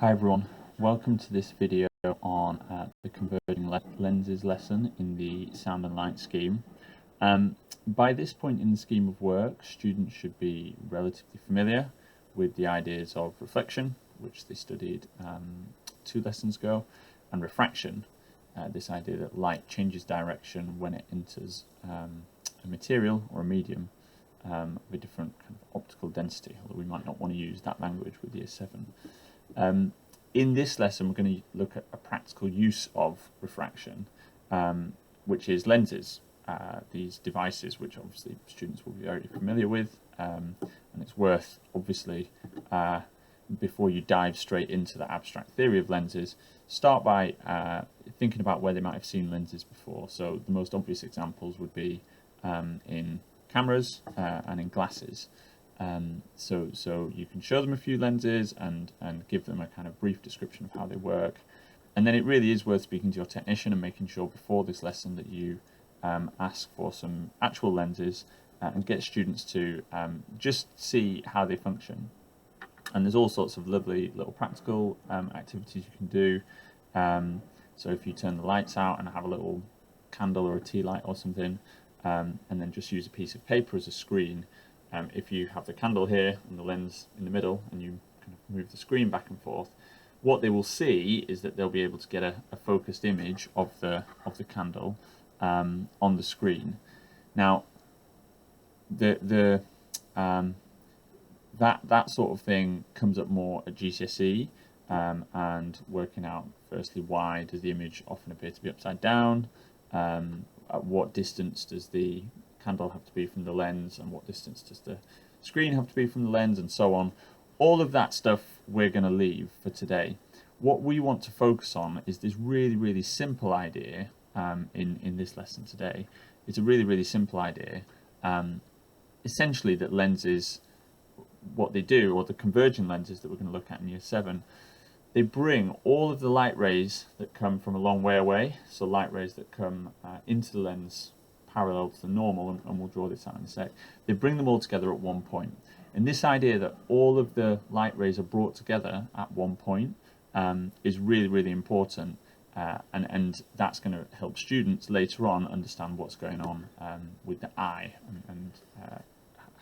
Hi everyone, welcome to this video on the Converging Lenses lesson in the Sound and Light scheme. By this point in the scheme of work, students should be relatively familiar with the ideas of reflection, which they studied 2 lessons ago, and refraction, this idea that light changes direction when it enters a material or a medium of a different kind of optical density, although we might not want to use that language with year 7. In this lesson, we're going to look at a practical use of refraction, which is lenses, these devices which obviously students will be very familiar with, and it's worth, obviously, before you dive straight into the abstract theory of lenses, start by thinking about where they might have seen lenses before. So the most obvious examples would be in cameras and in glasses. So you can show them a few lenses and give them a kind of brief description of how they work. And then it really is worth speaking to your technician and making sure before this lesson that you ask for some actual lenses and get students to just see how they function. And there's all sorts of lovely little practical activities you can do. So if you turn the lights out and have a little candle or a tea light or something, and then just use a piece of paper as a screen. If you have the candle here and the lens in the middle and you kind of move the screen back and forth, what they will see is that they'll be able to get a focused image of the candle on the screen. Now, that sort of thing comes up more at GCSE, and working out firstly why does the image often appear to be upside down, at what distance does the candle have to be from the lens, and what distance does the screen have to be from the lens, and so on. All of that stuff we're going to leave for today. What we want to focus on is this really simple idea in this lesson today. It's a really simple idea, essentially that lenses, what they do, or the converging lenses that we're going to look at in year 7, they bring all of the light rays that come from a long way away, so light rays that come into the lens parallel to the normal, and we'll draw this out in a sec, they bring them all together at one point. And this idea that all of the light rays are brought together at one point is really important, and that's going to help students later on understand what's going on with the eye and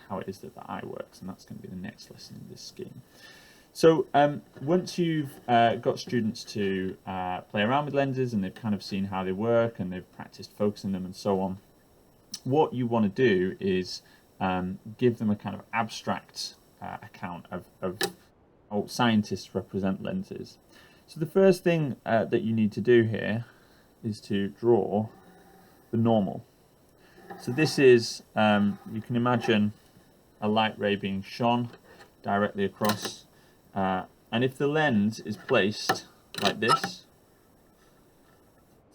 how it is that the eye works, and that's going to be the next lesson in this scheme. So once you've got students to play around with lenses and they've kind of seen how they work and they've practiced focusing them and so on, what you want to do is give them a kind of abstract account of how scientists represent lenses. So the first thing that you need to do here is to draw the normal. So this is, you can imagine a light ray being shone directly across, and if the lens is placed like this,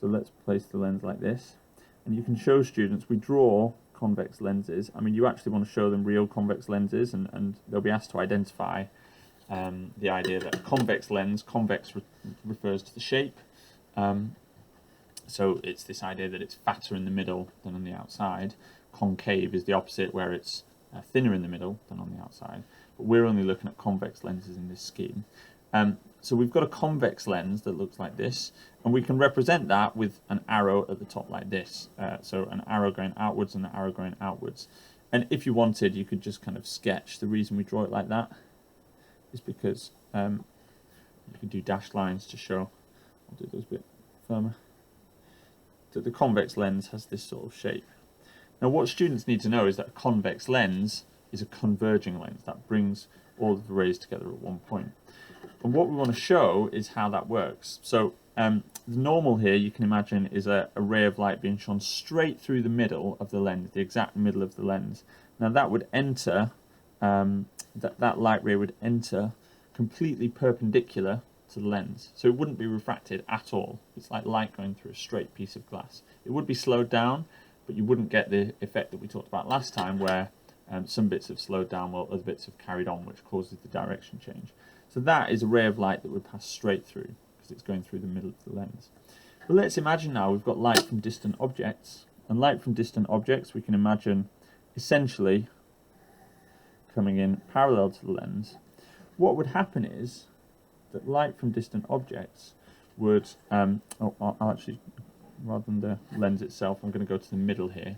so let's place the lens like this, and you can show students, we draw convex lenses. I mean, you actually want to show them real convex lenses, and they'll be asked to identify the idea that a convex lens, convex refers to the shape, so it's this idea that it's fatter in the middle than on the outside. Concave is the opposite, where it's thinner in the middle than on the outside. But we're only looking at convex lenses in this scheme. So we've got a convex lens that looks like this, and we can represent that with an arrow at the top like this. So an arrow going outwards and an arrow going outwards. And if you wanted, you could just kind of sketch. The reason we draw it like that is because you could do dashed lines to show. I'll do those a bit firmer. That the convex lens has this sort of shape. Now what students need to know is that a convex lens is a converging lens that brings all of the rays together at one point. And what we want to show is how that works. So the normal here, you can imagine, is a ray of light being shone straight through the middle of the lens, the exact middle of the lens. Now that would enter, that light ray would enter completely perpendicular to the lens. So it wouldn't be refracted at all. It's like light going through a straight piece of glass. It would be slowed down, but you wouldn't get the effect that we talked about last time, where some bits have slowed down while other bits have carried on, which causes the direction change. So that is a ray of light that would pass straight through, because it's going through the middle of the lens. But let's imagine now we've got light from distant objects, and light from distant objects we can imagine essentially coming in parallel to the lens. What would happen is that light from distant objects would, I'll actually, rather than the lens itself, I'm going to go to the middle here.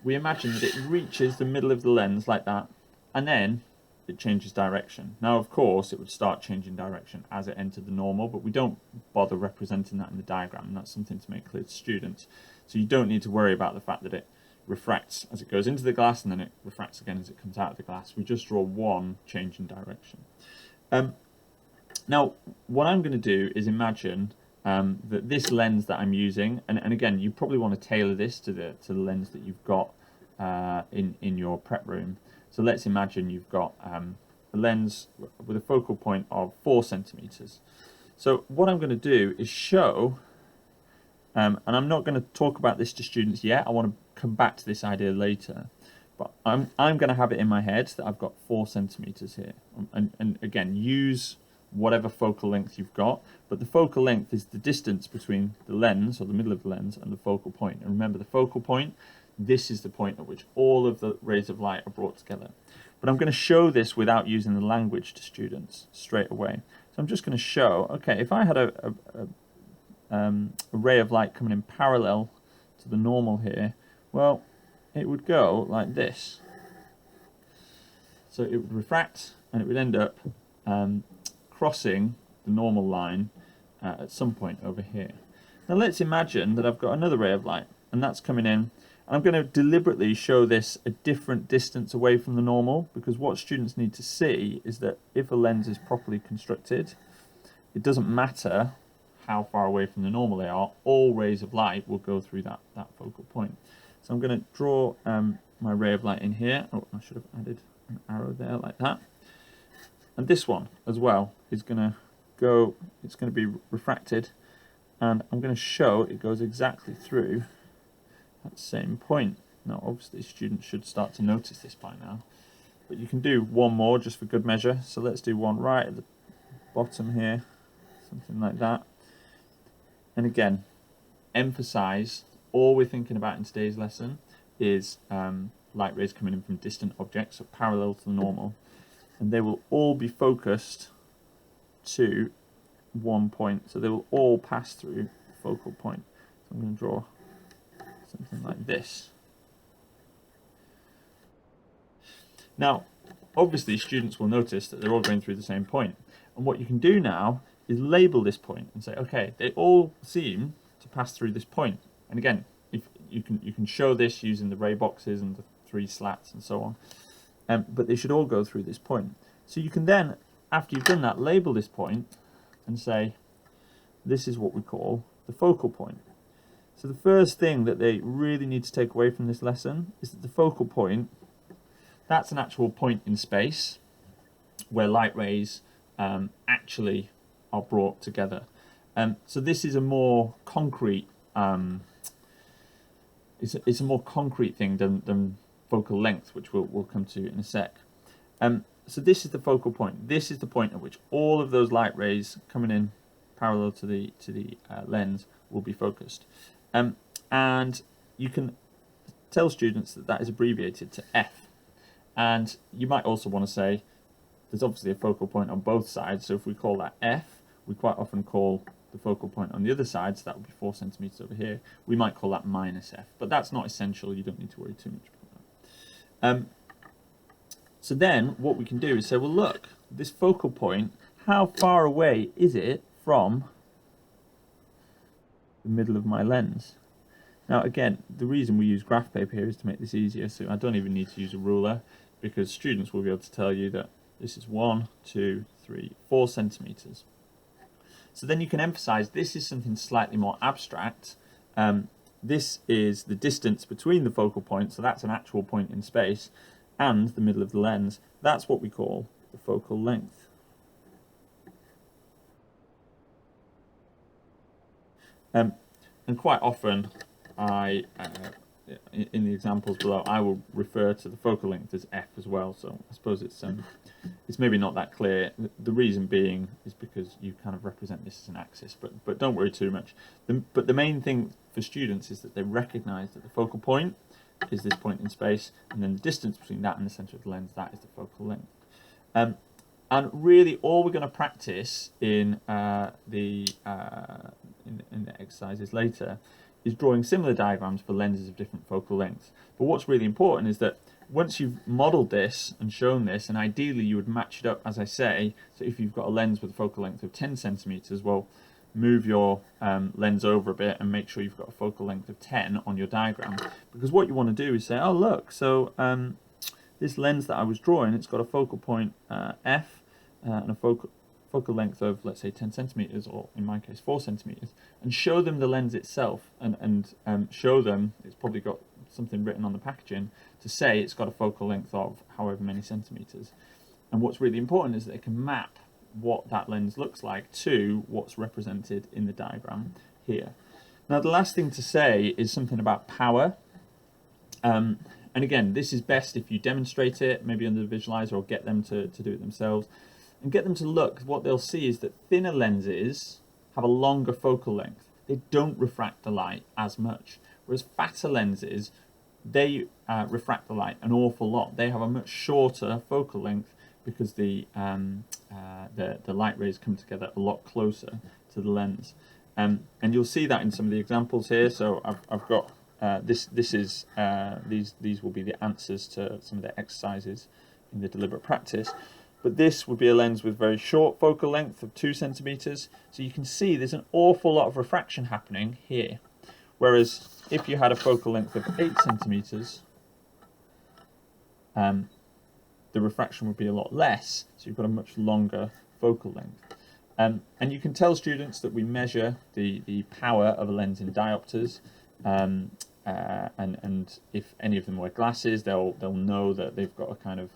We imagine that it reaches the middle of the lens like that, and then it changes direction. Now, of course, it would start changing direction as it entered the normal, but we don't bother representing that in the diagram, and that's something to make clear to students. So you don't need to worry about the fact that it refracts as it goes into the glass and then it refracts again as it comes out of the glass. We just draw one change in direction. Now, what I'm going to do is imagine that this lens that I'm using, and again, you probably want to tailor this to the lens that you've got in your prep room. So let's imagine you've got a lens with a focal point of 4 centimeters. So what I'm going to do is show, and I'm not going to talk about this to students yet, I want to come back to this idea later, but I'm going to have it in my head that I've got 4 centimeters here. And again, use whatever focal length you've got, but the focal length is the distance between the lens, or the middle of the lens, and the focal point. And remember, the focal point, this is the point at which all of the rays of light are brought together. But I'm going to show this without using the language to students straight away. So I'm just going to show, okay, if I had a ray of light coming in parallel to the normal here, well, it would go like this. So it would refract, and it would end up crossing the normal line at some point over here. Now let's imagine that I've got another ray of light, and that's coming in. I'm going to deliberately show this a different distance away from the normal, because what students need to see is that if a lens is properly constructed, it doesn't matter how far away from the normal they are, all rays of light will go through that focal point. So I'm going to draw my ray of light in here. Oh, I should have added an arrow there like that. And this one as well is going to go, it's going to be refracted, and I'm going to show it goes exactly through that same point. Now obviously students should start to notice this by now, but you can do one more just for good measure. So let's do one right at the bottom here, something like that. And again, emphasize, all we're thinking about in today's lesson is light rays coming in from distant objects, so parallel to the normal, and they will all be focused to one point, so they will all pass through the focal point. So I'm going to draw something like this. Now, obviously students will notice that they're all going through the same point, and what you can do now is label this point and say, okay, they all seem to pass through this point. And again, if you can show this using the ray boxes and the 3 slats and so on, but they should all go through this point. So you can then, after you've done that, label this point and say, this is what we call the focal point. So the first thing that they really need to take away from this lesson is that the focal point, that's an actual point in space where light rays actually are brought together. So this is a more concrete, it's a more concrete thing than focal length, which we'll come to in a sec. So this is the focal point. This is the point at which all of those light rays coming in parallel to the lens will be focused. And you can tell students that that is abbreviated to F. And you might also want to say there's obviously a focal point on both sides, so if we call that F, we quite often call the focal point on the other side, so that would be 4 centimeters over here. We might call that minus F, but that's not essential. You don't need to worry too much about that. So then what we can do is say, well, look, this focal point, how far away is it from the middle of my lens? Now, again, the reason we use graph paper here is to make this easier, so I don't even need to use a ruler, because students will be able to tell you that this is 1, 2, 3, 4 centimeters. So then you can emphasize this is something slightly more abstract. This is the distance between the focal point, so that's an actual point in space, and the middle of the lens. That's what we call the focal length. And quite often, in the examples below, I will refer to the focal length as F as well. So I suppose it's maybe not that clear. The reason being is because you kind of represent this as an axis, but don't worry too much. But the main thing for students is that they recognise that the focal point is this point in space, and then the distance between that and the centre of the lens, that is the focal length. And really, all we're going to practice in the exercises later is drawing similar diagrams for lenses of different focal lengths. But what's really important is that once you've modelled this and shown this, and ideally you would match it up, as I say, so if you've got a lens with a focal length of 10 centimetres, well, move your lens over a bit and make sure you've got a focal length of 10 on your diagram. Because what you want to do is say, oh look, so this lens that I was drawing, it's got a focal point f and a focal length of, let's say, 10 centimeters, or in my case 4 centimeters, and show them the lens itself, and show them, it's probably got something written on the packaging to say it's got a focal length of however many centimeters. And what's really important is that they can map what that lens looks like to what's represented in the diagram here. Now, the last thing to say is something about power. And again, this is best if you demonstrate it, maybe under the visualizer, or get them to do it themselves. And get them to look, what they'll see is that thinner lenses have a longer focal length. They don't refract the light as much. Whereas fatter lenses, they refract the light an awful lot. They have a much shorter focal length because the light rays come together a lot closer to the lens. And you'll see that in some of the examples here. So I've got these will be the answers to some of the exercises in the deliberate practice. But this would be a lens with very short focal length of 2 centimeters. So you can see there's an awful lot of refraction happening here. Whereas if you had a focal length of 8 centimeters, the refraction would be a lot less. So you've got a much longer focal length. And you can tell students that we measure the power of a lens in diopters. And if any of them wear glasses, they'll know that they've got a kind of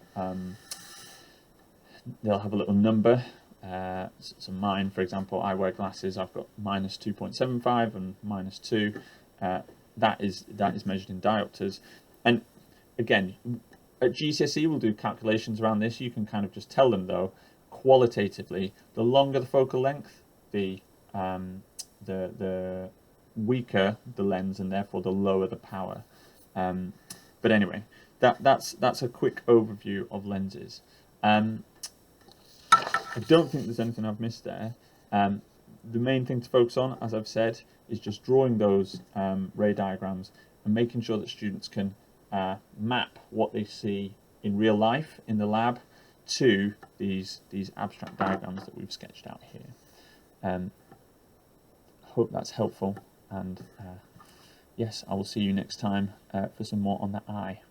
they'll have a little number. So mine, for example, I wear glasses. I've got minus 2.75 and minus 2. That is measured in diopters. And again, at GCSE we'll do calculations around this. You can kind of just tell them though, qualitatively, the longer the focal length, the weaker the lens, and therefore the lower the power. But anyway, that's a quick overview of lenses. I don't think there's anything I've missed there. The main thing to focus on, as I've said, is just drawing those ray diagrams and making sure that students can map what they see in real life in the lab to these abstract diagrams that we've sketched out here. Hope that's helpful, and yes, I will see you next time for some more on the eye.